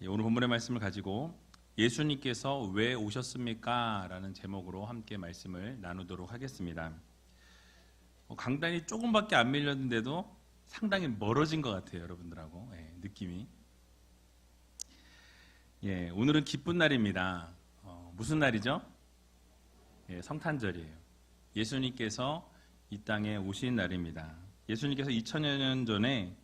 오늘 본문의 말씀을 가지고 예수님께서 왜 오셨습니까? 라는 제목으로 함께 말씀을 나누도록 하겠습니다. 강단이 조금밖에 안 밀렸는데도 상당히 멀어진 것 같아요, 여러분들하고. 느낌이. 오늘은 기쁜 날입니다. 무슨 날이죠? 성탄절이에요. 예수님께서 이 땅에 오신 날입니다. 예수님께서 2000여 년 전에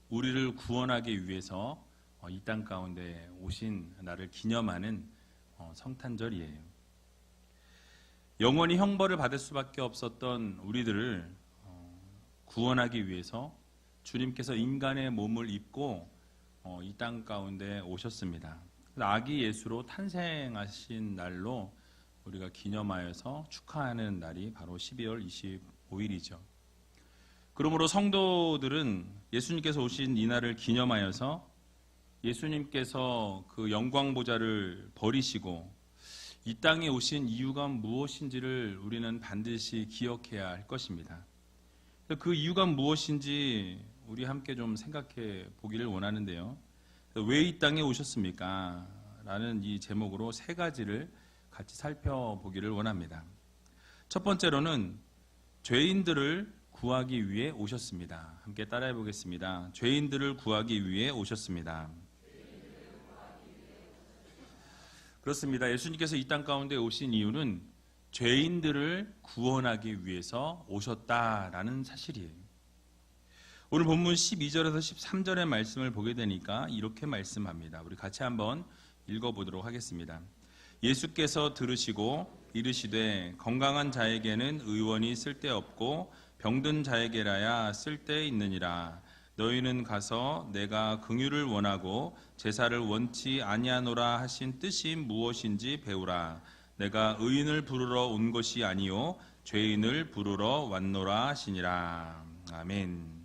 우리를 구원하기 위해서 이 땅 가운데 오신 날을 기념하는 성탄절이에요. 영원히 형벌을 받을 수밖에 없었던 우리들을 구원하기 위해서 주님께서 인간의 몸을 입고 이 땅 가운데 오셨습니다. 아기 예수로 탄생하신 날로 우리가 기념하여서 축하하는 날이 바로 12월 25일이죠. 그러므로 성도들은 예수님께서 오신 이 날을 기념하여서 예수님께서 그 영광 보좌를 버리시고 이 땅에 오신 이유가 무엇인지를 우리는 반드시 기억해야 할 것입니다. 그 이유가 무엇인지 우리 함께 좀 생각해 보기를 원하는데요. 왜 이 땅에 오셨습니까? 라는 이 제목으로 세 가지를 같이 살펴보기를 원합니다. 첫 번째로는 죄인들을 구하기 위해 오셨습니다. 함께 따라해 보겠습니다. 죄인들을 구하기 위해 오셨습니다. 그렇습니다. 예수님께서 이 땅 가운데 오신 이유는 죄인들을 구원하기 위해서 오셨다라는 사실이에요. 오늘 본문 12절에서 13절의 말씀을 보게 되니까 이렇게 말씀합니다. 우리 같이 한번 읽어보도록 하겠습니다. 예수께서 들으시고 이르시되 건강한 자에게는 의원이 쓸데없고 병든 자에게라야 쓸데있느니라. 너희는 가서 내가 긍휼을 원하고 제사를 원치 아니하노라 하신 뜻이 무엇인지 배우라. 내가 의인을 부르러 온 것이 아니요 죄인을 부르러 왔노라 하시니라. 아멘.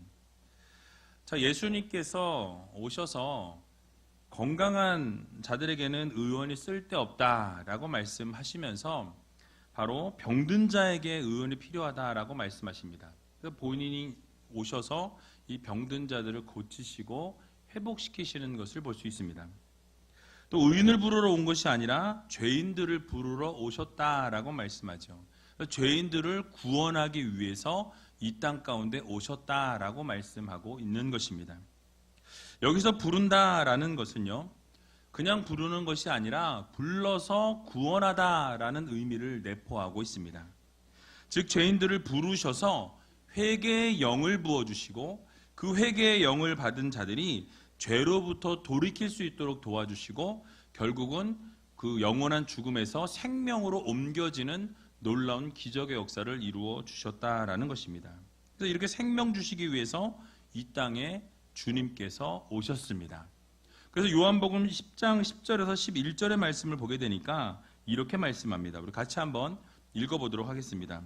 자, 예수님께서 오셔서 건강한 자들에게는 의원이 쓸데없다라고 말씀하시면서 바로 병든 자에게 의원이 필요하다라고 말씀하십니다. 그래서 본인이 오셔서 이 병든 자들을 고치시고 회복시키시는 것을 볼 수 있습니다. 또 의인을 부르러 온 것이 아니라 죄인들을 부르러 오셨다라고 말씀하죠. 죄인들을 구원하기 위해서 이 땅 가운데 오셨다라고 말씀하고 있는 것입니다. 여기서 부른다라는 것은요, 그냥 부르는 것이 아니라 불러서 구원하다라는 의미를 내포하고 있습니다. 즉 죄인들을 부르셔서 회개의 영을 부어주시고 그 회개의 영을 받은 자들이 죄로부터 돌이킬 수 있도록 도와주시고 결국은 그 영원한 죽음에서 생명으로 옮겨지는 놀라운 기적의 역사를 이루어 주셨다라는 것입니다. 그래서 이렇게 생명 주시기 위해서 이 땅에 주님께서 오셨습니다. 그래서 요한복음 10장 10절에서 11절의 말씀을 보게 되니까 이렇게 말씀합니다. 우리 같이 한번 읽어보도록 하겠습니다.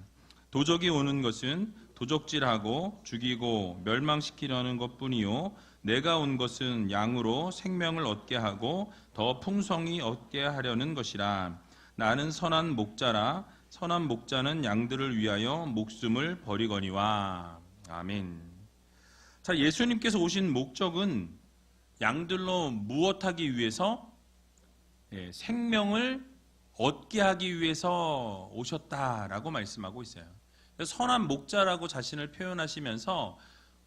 도적이 오는 것은 도적질하고 죽이고 멸망시키려는 것뿐이요 내가 온 것은 양으로 생명을 얻게 하고 더 풍성히 얻게 하려는 것이라. 나는 선한 목자라. 선한 목자는 양들을 위하여 목숨을 버리거니와. 아멘. 자, 예수님께서 오신 목적은 양들로 무엇하기 위해서? 생명을 얻게 하기 위해서 오셨다라고 말씀하고 있어요. 선한 목자라고 자신을 표현하시면서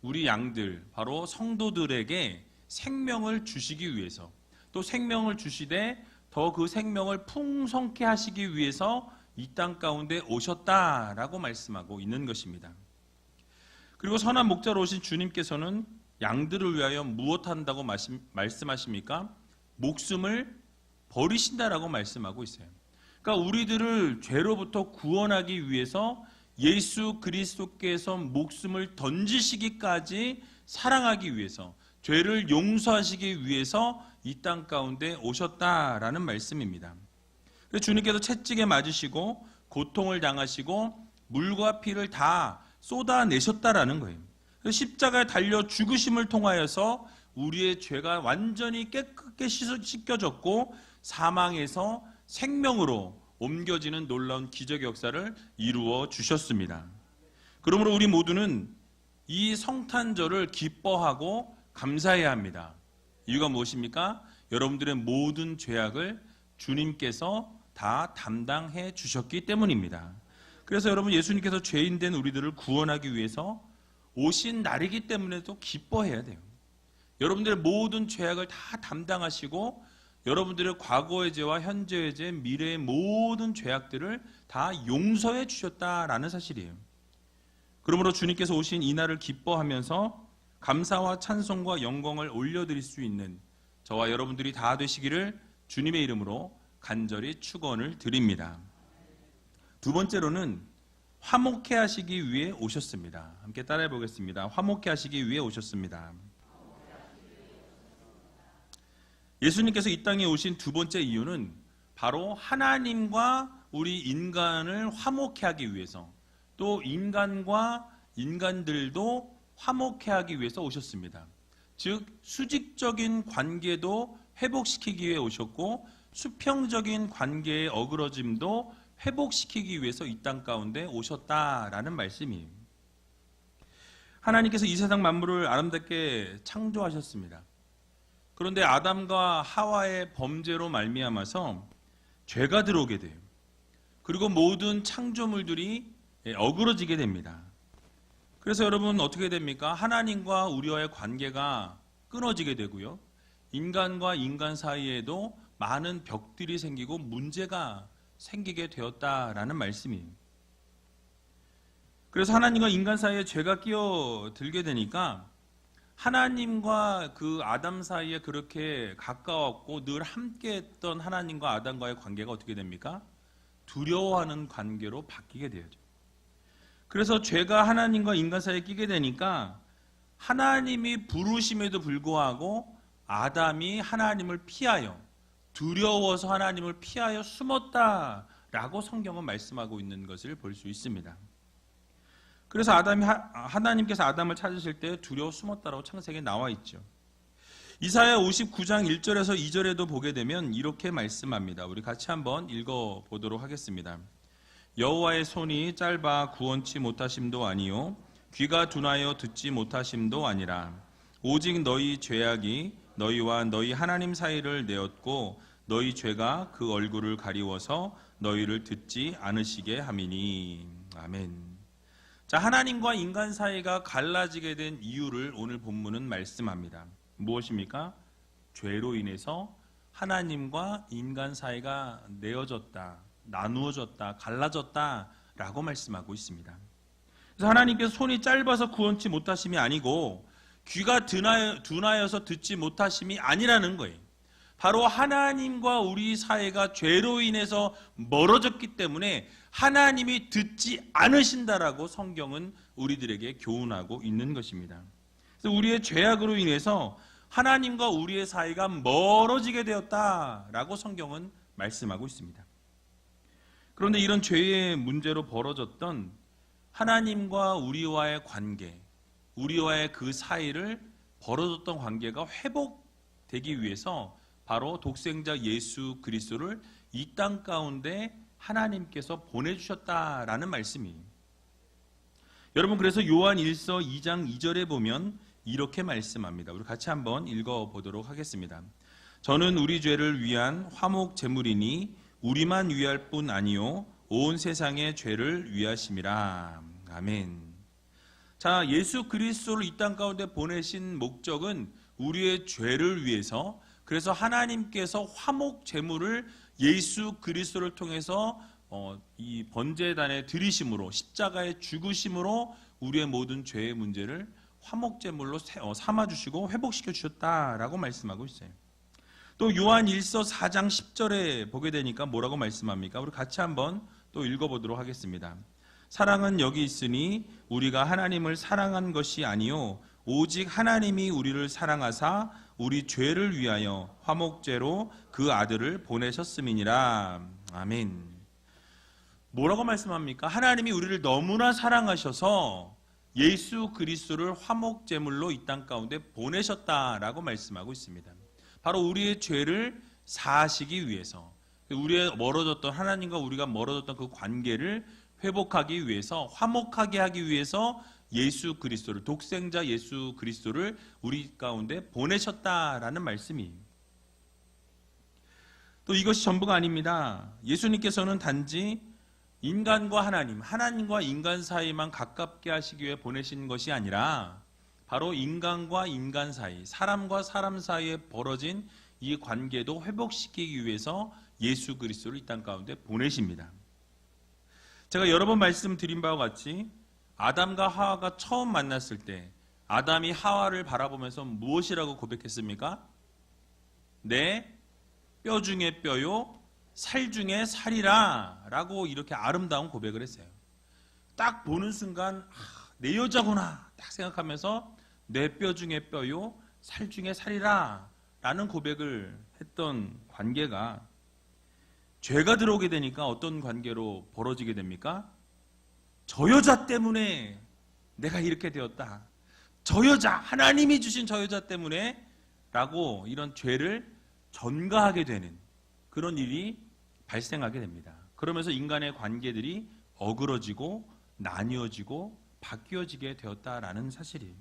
우리 양들, 바로 성도들에게 생명을 주시기 위해서, 또 생명을 주시되 더 그 생명을 풍성케 하시기 위해서 이 땅 가운데 오셨다라고 말씀하고 있는 것입니다. 그리고 선한 목자로 오신 주님께서는 양들을 위하여 무엇한다고 말씀하십니까? 목숨을 버리신다라고 말씀하고 있어요. 그러니까 우리들을 죄로부터 구원하기 위해서 예수 그리스도께서 목숨을 던지시기까지 사랑하기 위해서, 죄를 용서하시기 위해서 이 땅 가운데 오셨다라는 말씀입니다. 그래서 주님께서 채찍에 맞으시고 고통을 당하시고 물과 피를 다 쏟아내셨다라는 거예요. 그래서 십자가에 달려 죽으심을 통하여서 우리의 죄가 완전히 깨끗게 씻겨졌고 사망에서 생명으로 옮겨지는 놀라운 기적의 역사를 이루어 주셨습니다. 그러므로 우리 모두는 이 성탄절을 기뻐하고 감사해야 합니다. 이유가 무엇입니까? 여러분들의 모든 죄악을 주님께서 다 담당해 주셨기 때문입니다. 그래서 여러분, 예수님께서 죄인된 우리들을 구원하기 위해서 오신 날이기 때문에 또 기뻐해야 돼요. 여러분들의 모든 죄악을 다 담당하시고 여러분들의 과거의 죄와 현재의 죄, 미래의 모든 죄악들을 다 용서해 주셨다라는 사실이에요. 그러므로 주님께서 오신 이 날을 기뻐하면서 감사와 찬송과 영광을 올려드릴 수 있는 저와 여러분들이 다 되시기를 주님의 이름으로 간절히 축원을 드립니다. 두 번째로는 화목해 하시기 위해 오셨습니다. 함께 따라해 보겠습니다. 화목해 하시기 위해 오셨습니다. 예수님께서 이 땅에 오신 두 번째 이유는 바로 하나님과 우리 인간을 화목해 하기 위해서, 또 인간과 인간들도 화목해 하기 위해서 오셨습니다. 즉 수직적인 관계도 회복시키기 위해 오셨고 수평적인 관계의 어그러짐도 회복시키기 위해서 이 땅 가운데 오셨다라는 말씀이에요. 하나님께서 이 세상 만물을 아름답게 창조하셨습니다. 그런데 아담과 하와의 범죄로 말미암아서 죄가 들어오게 돼요. 그리고 모든 창조물들이 어그러지게 됩니다. 그래서 여러분 어떻게 됩니까? 하나님과 우리와의 관계가 끊어지게 되고요. 인간과 인간 사이에도 많은 벽들이 생기고 문제가 생기게 되었다라는 말씀이에요. 그래서 하나님과 인간 사이에 죄가 끼어들게 되니까 하나님과 그 아담 사이에 그렇게 가까웠고 늘 함께했던 하나님과 아담과의 관계가 어떻게 됩니까? 두려워하는 관계로 바뀌게 되죠. 그래서 죄가 하나님과 인간 사이에 끼게 되니까 하나님이 부르심에도 불구하고 아담이 하나님을 피하여, 두려워서 하나님을 피하여 숨었다라고 성경은 말씀하고 있는 것을 볼 수 있습니다. 그래서 하나님께서 아담을 찾으실 때 두려워 숨었다라고 창세기에 나와 있죠. 이사야 59장 1절에서 2절에도 보게 되면 이렇게 말씀합니다. 우리 같이 한번 읽어보도록 하겠습니다. 여호와의 손이 짧아 구원치 못하심도 아니요 귀가 둔하여 듣지 못하심도 아니라 오직 너희 죄악이 너희와 너희 하나님 사이를 내었고 너희 죄가 그 얼굴을 가리워서 너희를 듣지 않으시게 함이니. 아멘. 자, 하나님과 인간 사이가 갈라지게 된 이유를 오늘 본문은 말씀합니다. 무엇입니까? 죄로 인해서 하나님과 인간 사이가 내어졌다, 나누어졌다, 갈라졌다라고 말씀하고 있습니다. 그래서 하나님께서 손이 짧아서 구원치 못하심이 아니고 귀가 둔하여서 듣지 못하심이 아니라는 거예요. 바로 하나님과 우리 사이가 죄로 인해서 멀어졌기 때문에 하나님이 듣지 않으신다라고 성경은 우리들에게 교훈하고 있는 것입니다. 그래서 우리의 죄악으로 인해서 하나님과 우리의 사이가 멀어지게 되었다라고 성경은 말씀하고 있습니다. 그런데 이런 죄의 문제로 벌어졌던 하나님과 우리와의 관계, 우리와의 그 사이를 벌어졌던 관계가 회복되기 위해서 바로 독생자 예수 그리스도를 이 땅 가운데 하나님께서 보내주셨다라는 말씀이에요. 여러분, 그래서 요한 1서 2장 2절에 보면 이렇게 말씀합니다. 우리 같이 한번 읽어보도록 하겠습니다. 저는 우리 죄를 위한 화목 제물이니 우리만 위할 뿐 아니요 온 세상의 죄를 위하심이라. 아멘. 자, 예수 그리스도를 이 땅 가운데 보내신 목적은 우리의 죄를 위해서, 그래서 하나님께서 화목 제물을 예수 그리스도를 통해서 이 번제단에 드리심으로, 십자가의 죽으심으로 우리의 모든 죄의 문제를 화목 제물로 삼아주시고 회복시켜 주셨다라고 말씀하고 있어요. 또 요한 1서 4장 10절에 보게 되니까 뭐라고 말씀합니까? 우리 같이 한번 또 읽어보도록 하겠습니다. 사랑은 여기 있으니 우리가 하나님을 사랑한 것이 아니요 오직 하나님이 우리를 사랑하사 우리 죄를 위하여 화목제로 그 아들을 보내셨음이니라. 아멘. 뭐라고 말씀합니까? 하나님이 우리를 너무나 사랑하셔서 예수 그리스도를 화목제물로 이 땅 가운데 보내셨다라고 말씀하고 있습니다. 바로 우리의 죄를 사하시기 위해서, 우리의 멀어졌던, 하나님과 우리가 멀어졌던 그 관계를 회복하기 위해서, 화목하게 하기 위해서 예수 그리스도를, 독생자 예수 그리스도를 우리 가운데 보내셨다라는 말씀이에요. 또 이것이 전부가 아닙니다. 예수님께서는 단지 인간과 하나님, 하나님과 인간 사이만 가깝게 하시기 위해 보내신 것이 아니라 바로 인간과 인간 사이, 사람과 사람 사이에 벌어진 이 관계도 회복시키기 위해서 예수 그리스도를 이 땅 가운데 보내십니다. 제가 여러 번 말씀드린 바와 같이 아담과 하와가 처음 만났을 때 아담이 하와를 바라보면서 무엇이라고 고백했습니까? 내 뼈 중에 뼈요, 살 중에 살이라 라고 이렇게 아름다운 고백을 했어요. 딱 보는 순간 내 여자구나 딱 생각하면서 내 뼈 중에 뼈요, 살 중에 살이라 라는 고백을 했던 관계가 죄가 들어오게 되니까 어떤 관계로 벌어지게 됩니까? 저 여자 때문에 내가 이렇게 되었다. 저 여자, 하나님이 주신 저 여자 때문에 라고 이런 죄를 전가하게 되는 그런 일이 발생하게 됩니다. 그러면서 인간의 관계들이 어그러지고 나뉘어지고 바뀌어지게 되었다라는 사실이에요.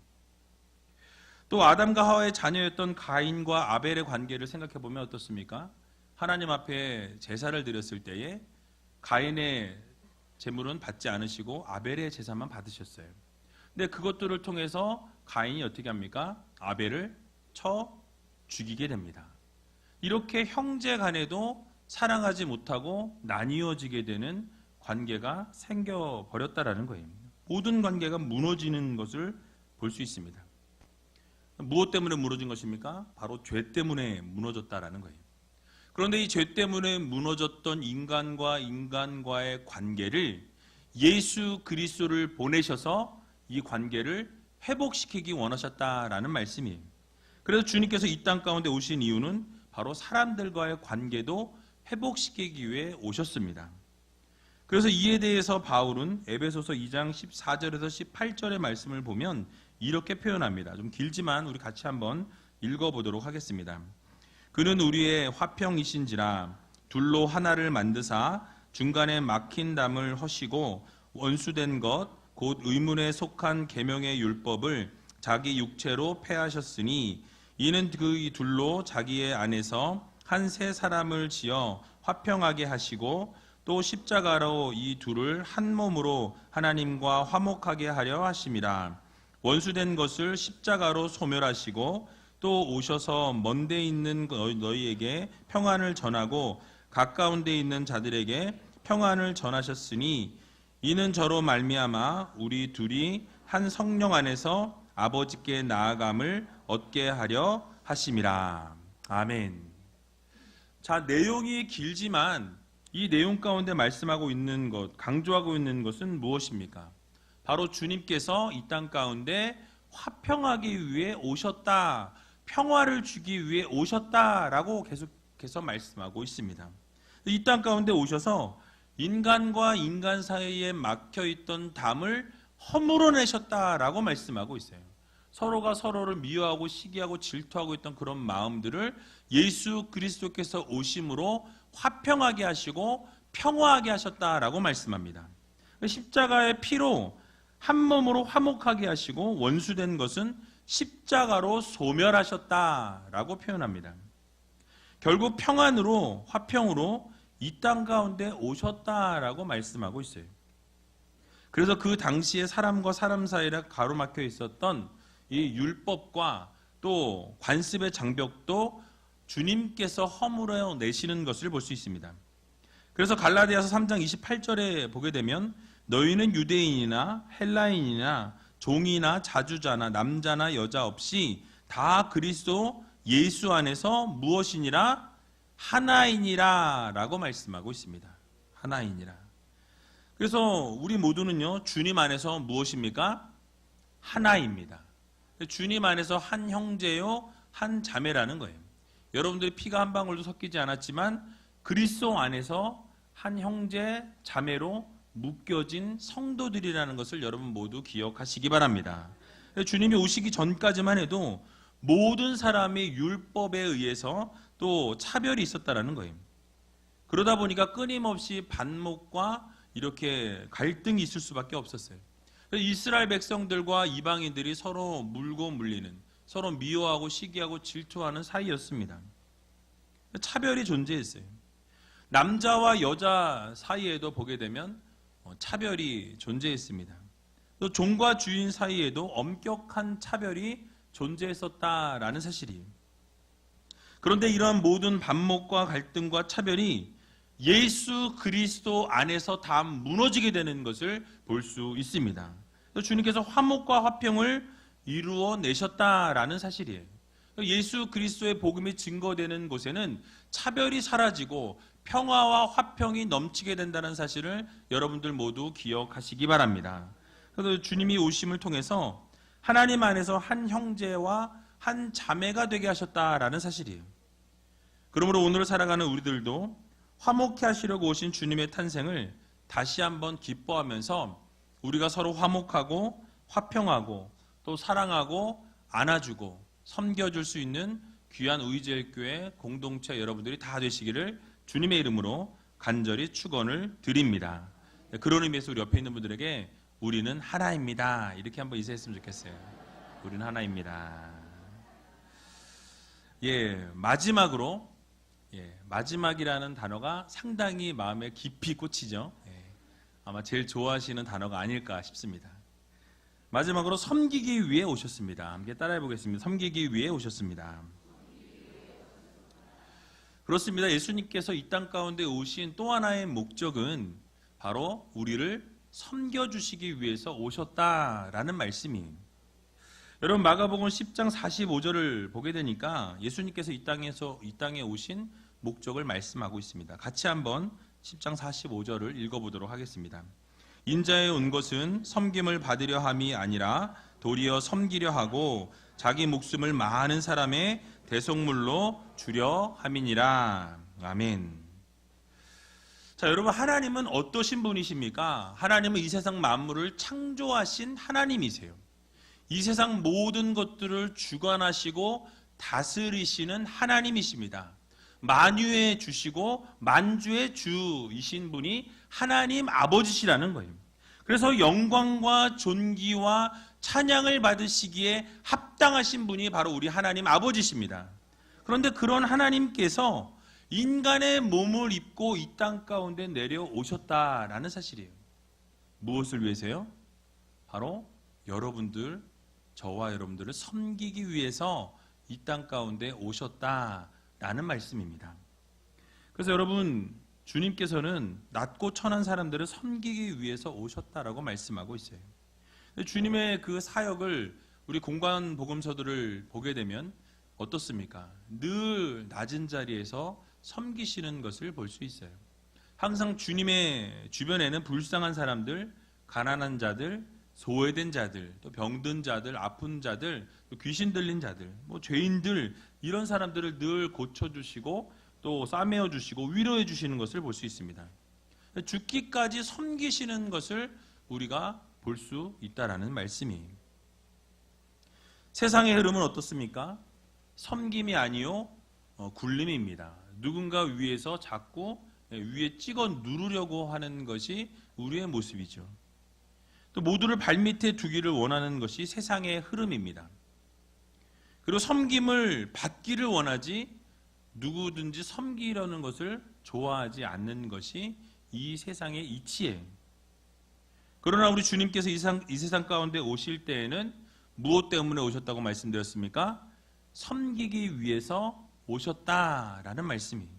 또 아담과 하와의 자녀였던 가인과 아벨의 관계를 생각해 보면 어떻습니까? 하나님 앞에 제사를 드렸을 때에 가인의 제물은 받지 않으시고 아벨의 제사만 받으셨어요. 근데 그것들을 통해서 가인이 어떻게 합니까? 아벨을 쳐 죽이게 됩니다. 이렇게 형제 간에도 사랑하지 못하고 나뉘어지게 되는 관계가 생겨버렸다라는 거예요. 모든 관계가 무너지는 것을 볼 수 있습니다. 무엇 때문에 무너진 것입니까? 바로 죄 때문에 무너졌다라는 거예요. 그런데 이 죄 때문에 무너졌던 인간과 인간과의 관계를 예수 그리스도를 보내셔서 이 관계를 회복시키기 원하셨다라는 말씀이에요. 그래서 주님께서 이 땅 가운데 오신 이유는 바로 사람들과의 관계도 회복시키기 위해 오셨습니다. 그래서 이에 대해서 바울은 에베소서 2장 14절에서 18절의 말씀을 보면 이렇게 표현합니다. 좀 길지만 우리 같이 한번 읽어보도록 하겠습니다. 그는 우리의 화평이신지라 둘로 하나를 만드사 중간에 막힌 담을 허시고 원수된 것 곧 의문에 속한 계명의 율법을 자기 육체로 폐하셨으니 이는 그 둘로 자기의 안에서 한 새 사람을 지어 화평하게 하시고 또 십자가로 이 둘을 한 몸으로 하나님과 화목하게 하려 하심이라. 원수된 것을 십자가로 소멸하시고 또 오셔서 먼 데 있는 너희에게 평안을 전하고 가까운 데 있는 자들에게 평안을 전하셨으니 이는 저로 말미암아 우리 둘이 한 성령 안에서 아버지께 나아감을 얻게 하려 하심이라. 아멘. 자, 내용이 길지만 이 내용 가운데 말씀하고 있는 것, 강조하고 있는 것은 무엇입니까? 바로 주님께서 이 땅 가운데 화평하기 위해 오셨다, 평화를 주기 위해 오셨다라고 계속해서 말씀하고 있습니다. 이 땅 가운데 오셔서 인간과 인간 사이에 막혀있던 담을 허물어내셨다라고 말씀하고 있어요. 서로가 서로를 미워하고 시기하고 질투하고 있던 그런 마음들을 예수 그리스도께서 오심으로 화평하게 하시고 평화하게 하셨다라고 말씀합니다. 십자가의 피로 한 몸으로 화목하게 하시고 원수된 것은 십자가로 소멸하셨다라고 표현합니다. 결국 평안으로 화평으로 이 땅 가운데 오셨다라고 말씀하고 있어요. 그래서 그 당시에 사람과 사람 사이에 가로막혀 있었던 이 율법과 또 관습의 장벽도 주님께서 허물어 내시는 것을 볼 수 있습니다. 그래서 갈라디아서 3장 28절에 보게 되면 너희는 유대인이나 헬라인이나 종이나 자주자나 남자나 여자 없이 다 그리스도 예수 안에서 무엇이니라? 하나이니라 라고 말씀하고 있습니다. 하나이니라. 그래서 우리 모두는요, 주님 안에서 무엇입니까? 하나입니다. 주님 안에서 한 형제요, 한 자매라는 거예요. 여러분들이 피가 한 방울도 섞이지 않았지만 그리스도 안에서 한 형제, 자매로 묶여진 성도들이라는 것을 여러분 모두 기억하시기 바랍니다. 주님이 오시기 전까지만 해도 모든 사람이 율법에 의해서 또 차별이 있었다라는 거예요. 그러다 보니까 끊임없이 반목과 이렇게 갈등이 있을 수밖에 없었어요. 이스라엘 백성들과 이방인들이 서로 물고 물리는, 서로 미워하고 시기하고 질투하는 사이였습니다. 차별이 존재했어요. 남자와 여자 사이에도 보게 되면 차별이 존재했습니다. 또 종과 주인 사이에도 엄격한 차별이 존재했었다라는 사실이에요. 그런데 이러한 모든 반목과 갈등과 차별이 예수 그리스도 안에서 다 무너지게 되는 것을 볼 수 있습니다. 주님께서 화목과 화평을 이루어 내셨다라는 사실이에요. 예수 그리스도의 복음이 증거되는 곳에는 차별이 사라지고 평화와 화평이 넘치게 된다는 사실을 여러분들 모두 기억하시기 바랍니다. 그래서 주님이 오심을 통해서 하나님 안에서 한 형제와 한 자매가 되게 하셨다라는 사실이에요. 그러므로 오늘 살아가는 우리들도 화목케 하시려고 오신 주님의 탄생을 다시 한번 기뻐하면서 우리가 서로 화목하고 화평하고 또 사랑하고 안아주고 섬겨줄 수 있는 귀한 의제일교회 공동체 여러분들이 다 되시기를 주님의 이름으로 간절히 축원을 드립니다. 그런 의미에서 우리 옆에 있는 분들에게 우리는 하나입니다. 이렇게 한번 인사했으면 좋겠어요. 우리는 하나입니다. 마지막으로 마지막이라는 단어가 상당히 마음에 깊이 꽂히죠. 아마 제일 좋아하시는 단어가 아닐까 싶습니다. 마지막으로 섬기기 위해 오셨습니다. 함께 따라해 보겠습니다. 섬기기 위해 오셨습니다. 그렇습니다. 예수님께서 이 땅 가운데 오신 또 하나의 목적은 바로 우리를 섬겨주시기 위해서 오셨다라는 말씀이에요. 여러분 마가복음 10장 45절을 보게 되니까 예수님께서 이 땅에 오신 목적을 말씀하고 있습니다. 같이 한번 10장 45절을 읽어보도록 하겠습니다. 인자에 온 것은 섬김을 받으려 함이 아니라 도리어 섬기려 하고 자기 목숨을 많은 사람의 대속물로 주려 함이니라. 아멘. 자, 여러분 하나님은 어떠신 분이십니까? 하나님은 이 세상 만물을 창조하신 하나님이세요. 이 세상 모든 것들을 주관하시고 다스리시는 하나님이십니다. 만유의 주시고 만주의 주이신 분이 하나님 아버지시라는 거예요. 그래서 영광과 존귀와 찬양을 받으시기에 합당하신 분이 바로 우리 하나님 아버지십니다. 그런데 그런 하나님께서 인간의 몸을 입고 이 땅 가운데 내려오셨다라는 사실이에요. 무엇을 위해서요? 바로 여러분들, 저와 여러분들을 섬기기 위해서 이 땅 가운데 오셨다라는 말씀입니다. 그래서 여러분, 주님께서는 낮고 천한 사람들을 섬기기 위해서 오셨다라고 말씀하고 있어요. 주님의 그 사역을 우리 공관 복음서들을 보게 되면 어떻습니까? 늘 낮은 자리에서 섬기시는 것을 볼 수 있어요. 항상 주님의 주변에는 불쌍한 사람들, 가난한 자들, 소외된 자들, 또 병든 자들, 아픈 자들, 또 귀신 들린 자들, 죄인들, 이런 사람들을 늘 고쳐주시고 또 싸매어 주시고 위로해 주시는 것을 볼 수 있습니다. 죽기까지 섬기시는 것을 우리가 볼 수 있다라는 말씀이에요. 세상의 흐름은 어떻습니까? 섬김이 아니요 굴림입니다. 누군가 위에서 자꾸 위에 찍어 누르려고 하는 것이 우리의 모습이죠. 또 모두를 발밑에 두기를 원하는 것이 세상의 흐름입니다. 그리고 섬김을 받기를 원하지 누구든지 섬기려는 것을 좋아하지 않는 것이 이 세상의 이치예요. 그러나 우리 주님께서 이 세상 가운데 오실 때에는 무엇 때문에 오셨다고 말씀드렸습니까? 섬기기 위해서 오셨다라는 말씀이에요.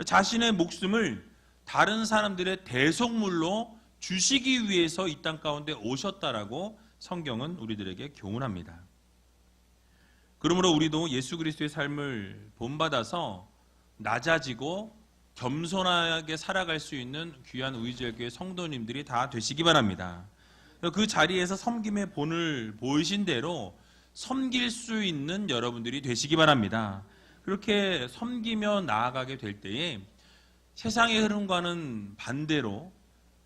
자신의 목숨을 다른 사람들의 대속물로 주시기 위해서 이 땅 가운데 오셨다라고 성경은 우리들에게 교훈합니다. 그러므로 우리도 예수 그리스도의 삶을 본받아서 낮아지고 겸손하게 살아갈 수 있는 귀한 의지교회 성도님들이 다 되시기 바랍니다. 그 자리에서 섬김의 본을 보이신 대로 섬길 수 있는 여러분들이 되시기 바랍니다. 그렇게 섬기며 나아가게 될 때에 세상의 흐름과는 반대로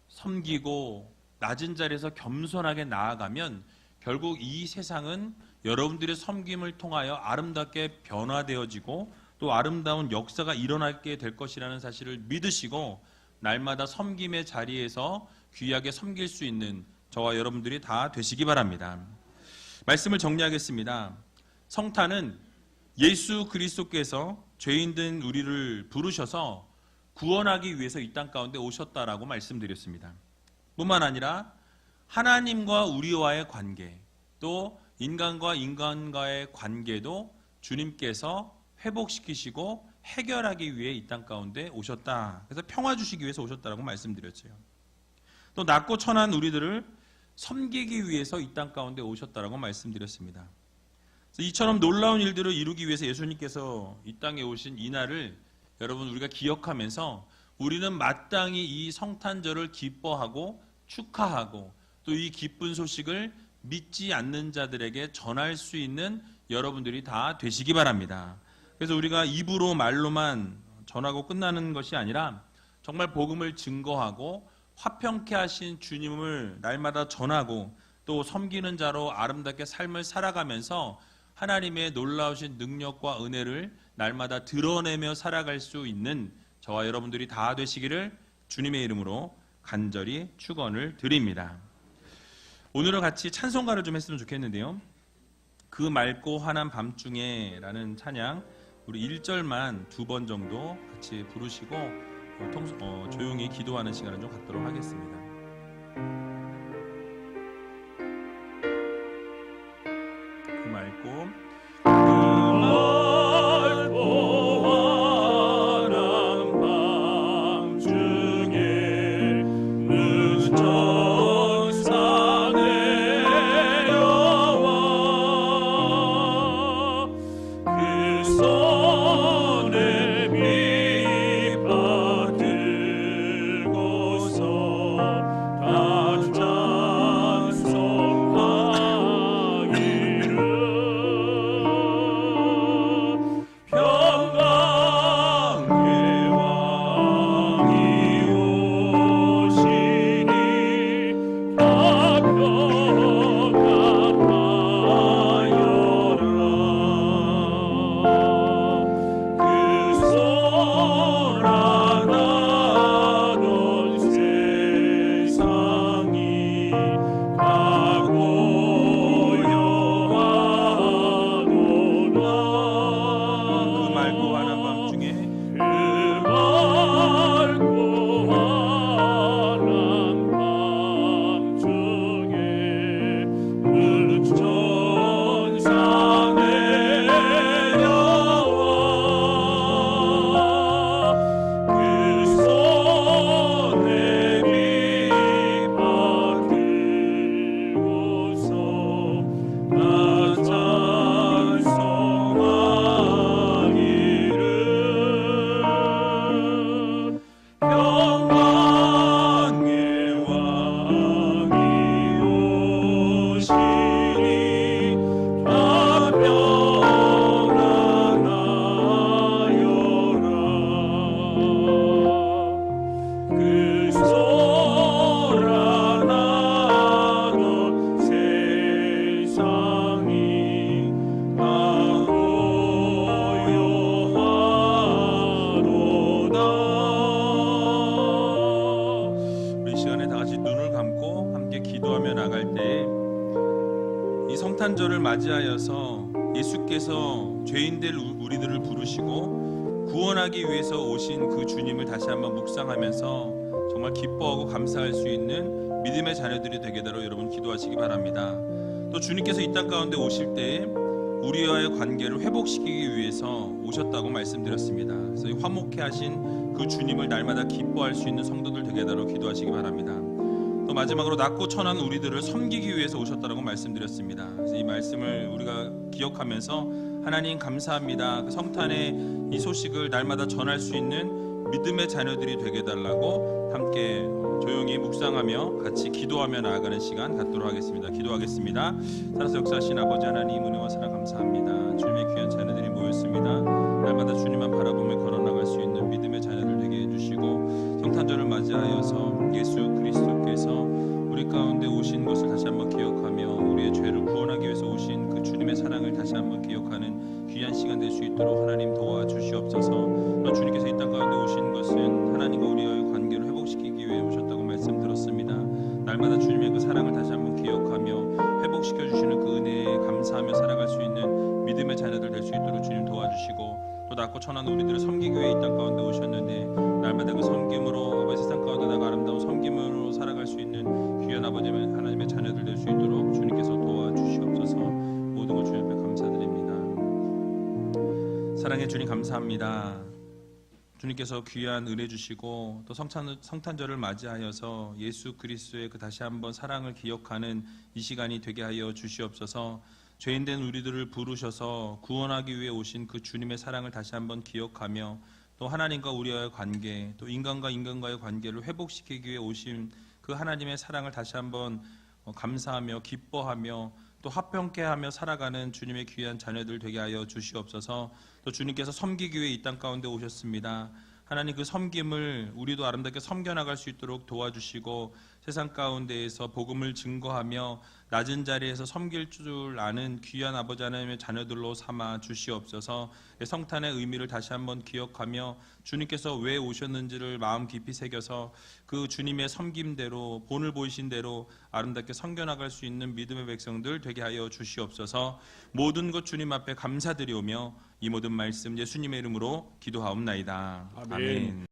섬기고 낮은 자리에서 겸손하게 나아가면 결국 이 세상은 여러분들의 섬김을 통하여 아름답게 변화되어지고 또 아름다운 역사가 일어나게 될 것이라는 사실을 믿으시고 날마다 섬김의 자리에서 귀하게 섬길 수 있는 저와 여러분들이 다 되시기 바랍니다. 말씀을 정리하겠습니다. 성탄은 예수 그리스도께서 죄인된 우리를 부르셔서 구원하기 위해서 이 땅 가운데 오셨다라고 말씀드렸습니다. 뿐만 아니라 하나님과 우리와의 관계, 또 인간과 인간과의 관계도 주님께서 회복시키시고 해결하기 위해 이 땅 가운데 오셨다. 그래서 평화 주시기 위해서 오셨다라고 말씀드렸죠. 또 낮고 천한 우리들을 섬기기 위해서 이 땅 가운데 오셨다라고 말씀드렸습니다. 그래서 이처럼 놀라운 일들을 이루기 위해서 예수님께서 이 땅에 오신 이날을 여러분 우리가 기억하면서 우리는 마땅히 이 성탄절을 기뻐하고 축하하고 또 이 기쁜 소식을 믿지 않는 자들에게 전할 수 있는 여러분들이 다 되시기 바랍니다. 그래서 우리가 입으로 말로만 전하고 끝나는 것이 아니라 정말 복음을 증거하고 화평케 하신 주님을 날마다 전하고 또 섬기는 자로 아름답게 삶을 살아가면서 하나님의 놀라우신 능력과 은혜를 날마다 드러내며 살아갈 수 있는 저와 여러분들이 다 되시기를 주님의 이름으로 간절히 축원을 드립니다. 오늘은 같이 찬송가를 좀 했으면 좋겠는데요. 그 맑고 환한 밤중에 라는 찬양 우리 1절만 2번 정도 같이 부르시고 조용히 기도하는 시간을 좀 갖도록 하겠습니다. 그 맑고 성탄절을 맞이하여서 예수께서 죄인들 우리들을 부르시고 구원하기 위해서 오신 그 주님을 다시 한번 묵상하면서 정말 기뻐하고 감사할 수 있는 믿음의 자녀들이 되게 되도록 여러분 기도하시기 바랍니다. 또 주님께서 이 땅 가운데 오실 때 우리와의 관계를 회복시키기 위해서 오셨다고 말씀드렸습니다. 그래서 화목해 하신 그 주님을 날마다 기뻐할 수 있는 성도들 되게 되도록 기도하시기 바랍니다. 또 마지막으로 낮고 천한 우리들을 섬기기 위해서 오셨다고 말씀드렸습니다. 그래서 이 말씀을 우리가 기억하면서 하나님 감사합니다. 그 성탄의 이 소식을 날마다 전할 수 있는 믿음의 자녀들이 되게 달라고 함께 조용히 묵상하며 같이 기도하며 나아가는 시간 갖도록 하겠습니다. 기도하겠습니다. 살아서 역사하신 아버지 하나님 은혜와 사랑 감사합니다. 주님의 귀한 자녀들이 모였습니다. 날마다 주님만 바라보며 걸어나갈 수 있는 믿음의 자녀들 되게 해주시고 성탄절을 맞이하여서 예수 그리스도께서 우리 가운데 오신 것을 다시 한번 기억하며 우리의 죄를 구원하기 위해서 오신 그 주님의 사랑을 다시 한번 기억하는 귀한 시간 될 수 있도록 하나님 도와주시옵소서. 또 주님께서 이 땅 가운데 오신 것은 하나님과 우리와의 관계를 회복시키기 위해 오셨다고 말씀드렸습니다. 날마다 주님의 그 사랑을 다시 한번 기억하며 회복시켜 주시는 그 은혜에 감사하며 살아갈 수 있는 믿음의 자녀들 될 수 있도록 주님 도와주시고 또 낮고 천한 우리들을 섬기기 위해 이 땅 가운데 오셨는데 날마다 그 섬김으로 아버지 세상 가운데 나가 아름다운 섬김으로 살아갈 수 있는 귀한 아버지 하나님의 자녀들 될 수 있도록 주님께서 도와주시옵소서. 모든 것 주님 앞에 감사드립니다. 사랑해 주님 감사합니다. 주님께서 귀한 은혜 주시고 또 성탄절을 맞이하여서 예수 그리스도의 그 다시 한번 사랑을 기억하는 이 시간이 되게 하여 주시옵소서. 죄인된 우리들을 부르셔서 구원하기 위해 오신 그 주님의 사랑을 다시 한번 기억하며 또 하나님과 우리와의 관계, 또 인간과 인간과의 관계를 회복시키기 위해 오신 그 하나님의 사랑을 다시 한번 감사하며 기뻐하며 또 화평케 하며 살아가는 주님의 귀한 자녀들 되게 하여 주시옵소서. 또 주님께서 섬기기 위해 이 땅 가운데 오셨습니다. 하나님 그 섬김을 우리도 아름답게 섬겨나갈 수 있도록 도와주시고 세상 가운데에서 복음을 증거하며 낮은 자리에서 섬길 줄 아는 귀한 아버지 하나님의 자녀들로 삼아 주시옵소서. 성탄의 의미를 다시 한번 기억하며 주님께서 왜 오셨는지를 마음 깊이 새겨서 그 주님의 섬김대로 본을 보이신 대로 아름답게 섬겨나갈 수 있는 믿음의 백성들 되게 하여 주시옵소서. 모든 것 주님 앞에 감사드리오며 이 모든 말씀 예수님의 이름으로 기도하옵나이다. 아멘.